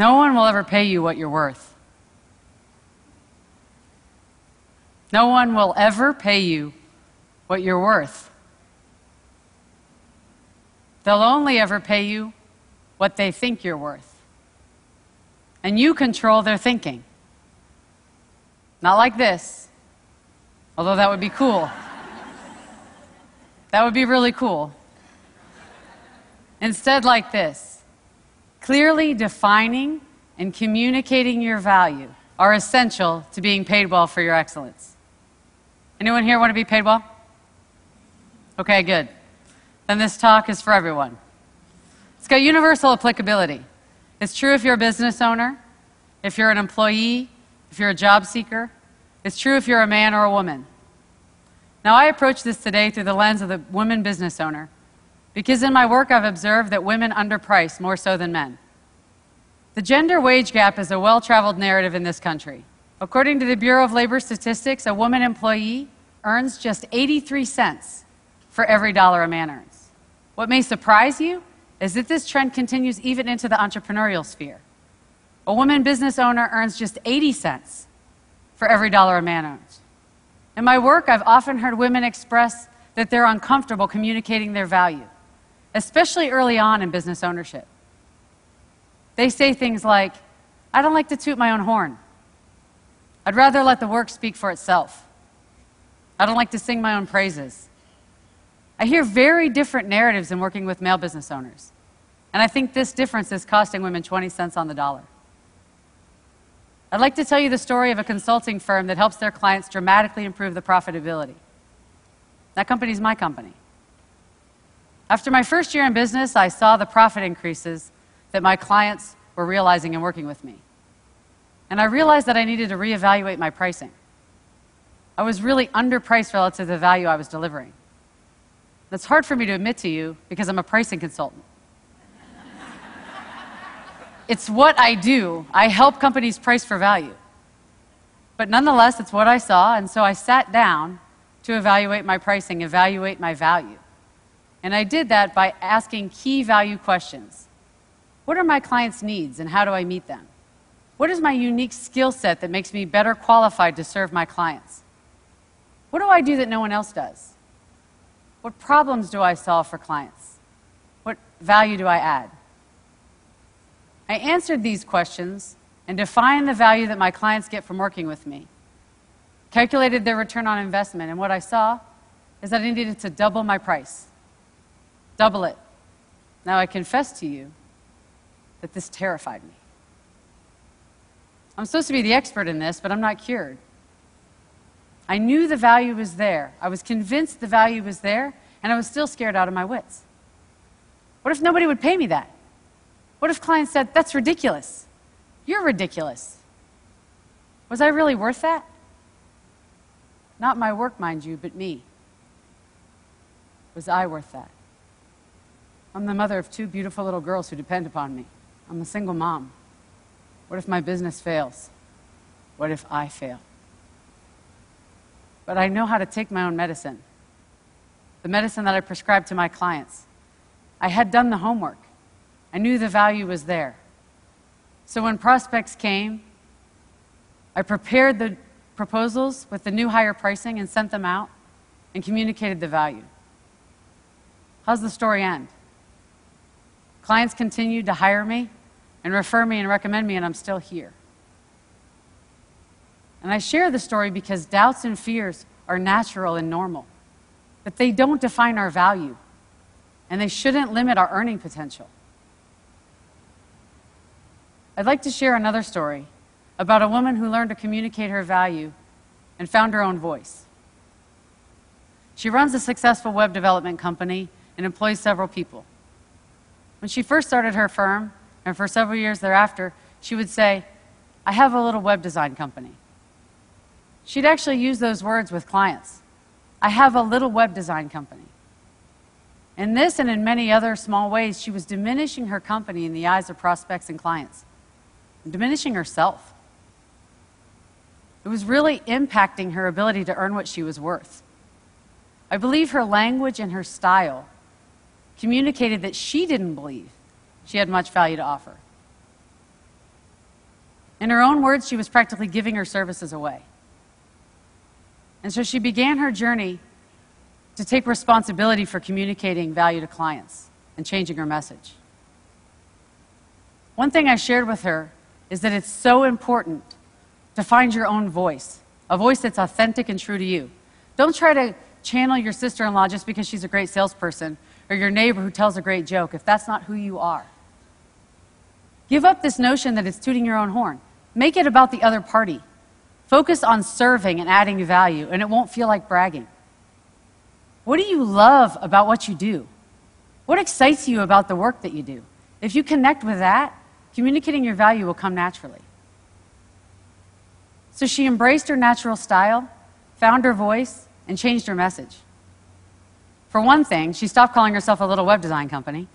No one will ever pay you what you're worth. No one will ever pay you what you're worth. They'll only ever pay you what they think you're worth. And you control their thinking. Not like this, although that would be cool. That would be really cool. Instead, like this. Clearly defining and communicating your value are essential to being paid well for your excellence. Anyone here want to be paid well? Okay, good. Then this talk is for everyone. It's got universal applicability. It's true if you're a business owner, if you're an employee, if you're a job seeker. It's true if you're a man or a woman. Now, I approach this today through the lens of the woman business owner, because in my work I've observed that women underprice more so than men. The gender wage gap is a well-traveled narrative in this country. According to the Bureau of Labor Statistics, a woman employee earns just 83 cents for every dollar a man earns. What may surprise you is that this trend continues even into the entrepreneurial sphere. A woman business owner earns just 80 cents for every dollar a man earns. In my work, I've often heard women express that they're uncomfortable communicating their value, especially early on in business ownership. They say things like, I don't like to toot my own horn. I'd rather let the work speak for itself. I don't like to sing my own praises. I hear very different narratives in working with male business owners, and I think this difference is costing women 20 cents on the dollar. I'd like to tell you the story of a consulting firm that helps their clients dramatically improve the profitability. That company is my company. After my first year in business, I saw the profit increases that my clients were realizing in working with me. And I realized that I needed to reevaluate my pricing. I was really underpriced relative to the value I was delivering. That's hard for me to admit to you because I'm a pricing consultant. It's what I do. I help companies price for value. But nonetheless, it's what I saw, and so I sat down to evaluate my pricing, evaluate my value. And I did that by asking key value questions. What are my clients' needs, and how do I meet them? What is my unique skill set that makes me better qualified to serve my clients? What do I do that no one else does? What problems do I solve for clients? What value do I add? I answered these questions and defined the value that my clients get from working with me, calculated their return on investment, and what I saw is that I needed to double my price. Double it. Now, I confess to you that this terrified me. I'm supposed to be the expert in this, but I'm not cured. I knew the value was there. I was convinced the value was there, and I was still scared out of my wits. What if nobody would pay me that? What if clients said, that's ridiculous? You're ridiculous. Was I really worth that? Not my work, mind you, but me. Was I worth that? I'm the mother of 2 beautiful little girls who depend upon me. I'm a single mom. What if my business fails? What if I fail? But I know how to take my own medicine, the medicine that I prescribe to my clients. I had done the homework. I knew the value was there. So when prospects came, I prepared the proposals with the new higher pricing and sent them out and communicated the value. How's the story end? Clients continued to hire me and refer me and recommend me, and I'm still here. And I share the story because doubts and fears are natural and normal, but they don't define our value, and they shouldn't limit our earning potential. I'd like to share another story about a woman who learned to communicate her value and found her own voice. She runs a successful web development company and employs several people. When she first started her firm, and for several years thereafter, she would say, I have a little web design company. She'd actually use those words with clients. I have a little web design company. In this and in many other small ways, she was diminishing her company in the eyes of prospects and clients, and diminishing herself. It was really impacting her ability to earn what she was worth. I believe her language and her style communicated that she didn't believe she had much value to offer. In her own words, she was practically giving her services away. And so she began her journey to take responsibility for communicating value to clients and changing her message. One thing I shared with her is that it's so important to find your own voice, a voice that's authentic and true to you. Don't try to channel your sister-in-law just because she's a great salesperson or your neighbor who tells a great joke if that's not who you are. Give up this notion that it's tooting your own horn. Make it about the other party. Focus on serving and adding value, and it won't feel like bragging. What do you love about what you do? What excites you about the work that you do? If you connect with that, communicating your value will come naturally. So she embraced her natural style, found her voice, and changed her message. For one thing, she stopped calling herself a little web design company.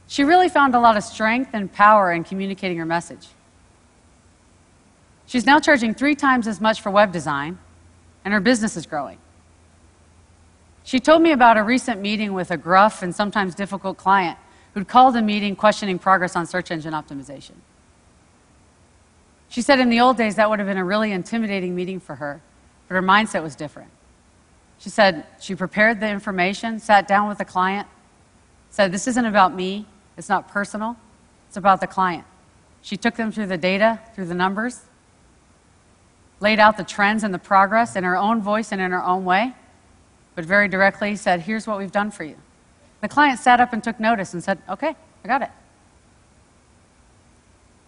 She really found a lot of strength and power in communicating her message. She's now charging 3 times as much for web design, and her business is growing. She told me about a recent meeting with a gruff and sometimes difficult client who'd called the meeting questioning progress on search engine optimization. She said in the old days that would have been a really intimidating meeting for her, but her mindset was different. She said she prepared the information, sat down with the client, said, "This isn't about me, it's not personal, it's about the client." She took them through the data, through the numbers, laid out the trends and the progress in her own voice and in her own way, but very directly said, "Here's what we've done for you." The client sat up and took notice and said, "Okay, I got it."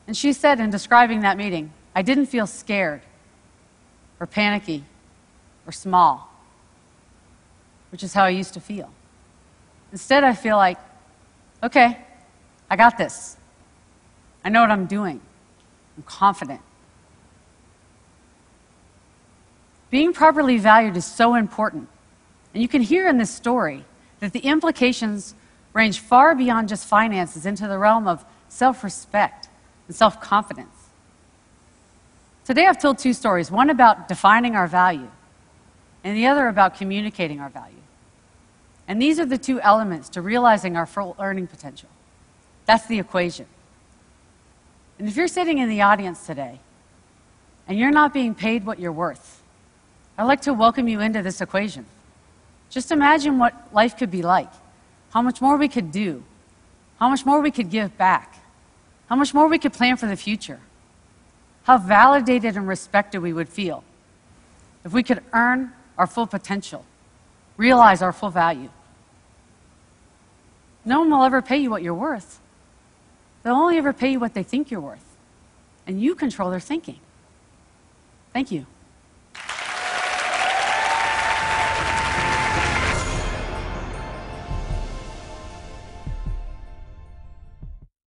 And she said in describing that meeting, "I didn't feel scared or panicky or small, which is how I used to feel. Instead, I feel like, okay, I got this. I know what I'm doing. I'm confident." Being properly valued is so important. And you can hear in this story that the implications range far beyond just finances into the realm of self-respect and self-confidence. Today I've told 2 stories, one about defining our value and the other about communicating our value. And these are the 2 elements to realizing our full earning potential. That's the equation. And if you're sitting in the audience today and you're not being paid what you're worth, I'd like to welcome you into this equation. Just imagine what life could be like, how much more we could do, how much more we could give back, how much more we could plan for the future, how validated and respected we would feel if we could earn our full potential, realize our full value. No one will ever pay you what you're worth. They'll only ever pay you what they think you're worth, and you control their thinking. Thank you.